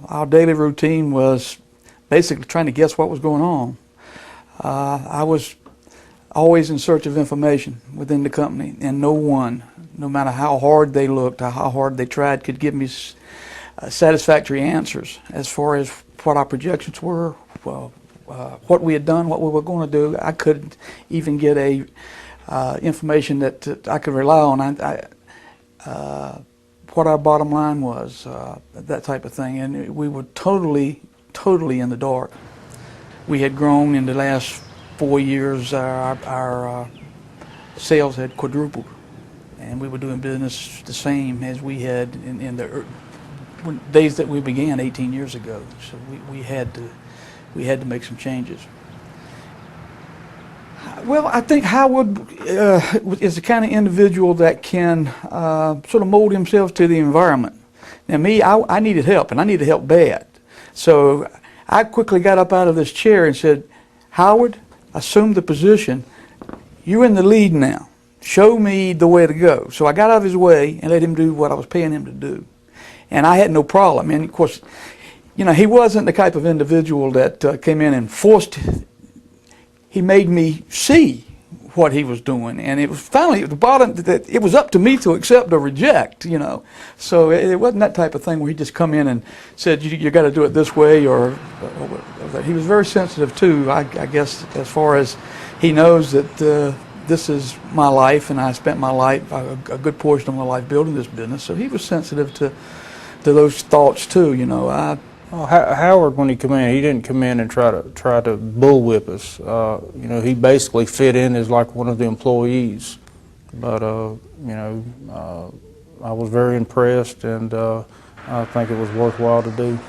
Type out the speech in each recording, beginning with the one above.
Our daily routine was basically trying to guess what was going on. I was always in search of information within the company, and no one, no matter how hard they looked, or how hard they tried, could give me satisfactory answers as far as what our projections were, what we had done, what we were going to do. I couldn't even get information that I could rely on. What our bottom line was, that type of thing, and we were totally in the dark. We had grown in the last 4 years. Our sales had quadrupled, and we were doing business the same as we had in the days that we began 18 years ago. So we had to make some changes. Well, I think Howard is the kind of individual that can sort of mold himself to the environment. Now me, I needed help, and I needed help bad. So I quickly got up out of this chair and said, Howard, assume the position. You're in the lead now. Show me the way to go. So I got out of his way and let him do what I was paying him to do. And I had no problem. And of course, you know, he wasn't the type of individual that came in and forced. He made me see what he was doing, and it was finally at the bottom that it was up to me to accept or reject, you know. So it wasn't that type of thing where he just come in and said you got to do it this way, or he was very sensitive too. I guess as far as he knows that this is my life, and I spent my life, a good portion of my life, building this business. So he was sensitive to those thoughts too, you know. Well, Howard, when he came in, he didn't come in and try to bullwhip us. You know, he basically fit in as like one of the employees. But you know, I was very impressed, and I think it was worthwhile to do.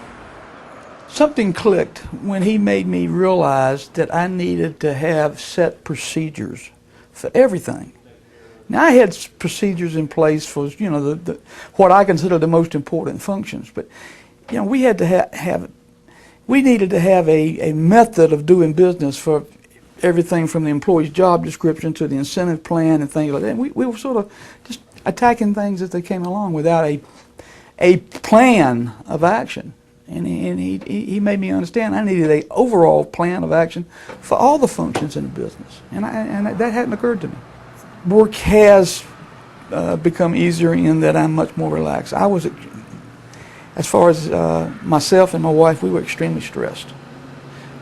Something clicked when he made me realize that I needed to have set procedures for everything. Now I had procedures in place for, you know, what I consider the most important functions, but you know, we had to we needed to have a method of doing business for everything from the employee's job description to the incentive plan and things like that. And we were sort of just attacking things as they came along without a plan of action. And he made me understand I needed an overall plan of action for all the functions in the business. And that hadn't occurred to me. Work has become easier in that I'm much more relaxed. As far as myself and my wife, we were extremely stressed.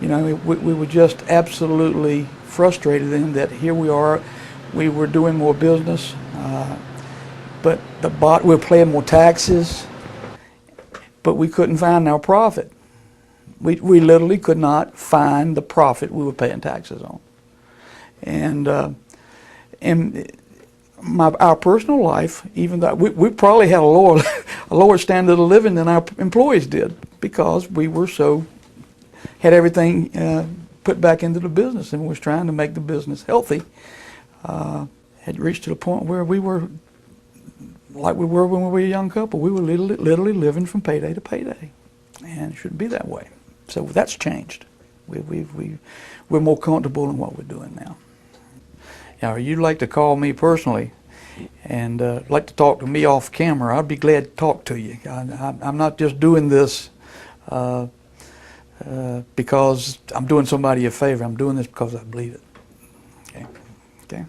You know, we were just absolutely frustrated in that here we are, we were doing more business, but we were paying more taxes, but we couldn't find our profit. We literally could not find the profit we were paying taxes on. And our personal life, even though we probably had a lower standard of living than our employees did, because we were had everything put back into the business and was trying to make the business healthy. Had reached to the point where we were like we were when we were a young couple. We were literally living from payday to payday, and it shouldn't be that way. So that's changed. We're more comfortable in what we're doing now. Now, you'd like to call me personally and like to talk to me off camera, I'd be glad to talk to you. I'm not just doing this because I'm doing somebody a favor. I'm doing this because I believe it. Okay?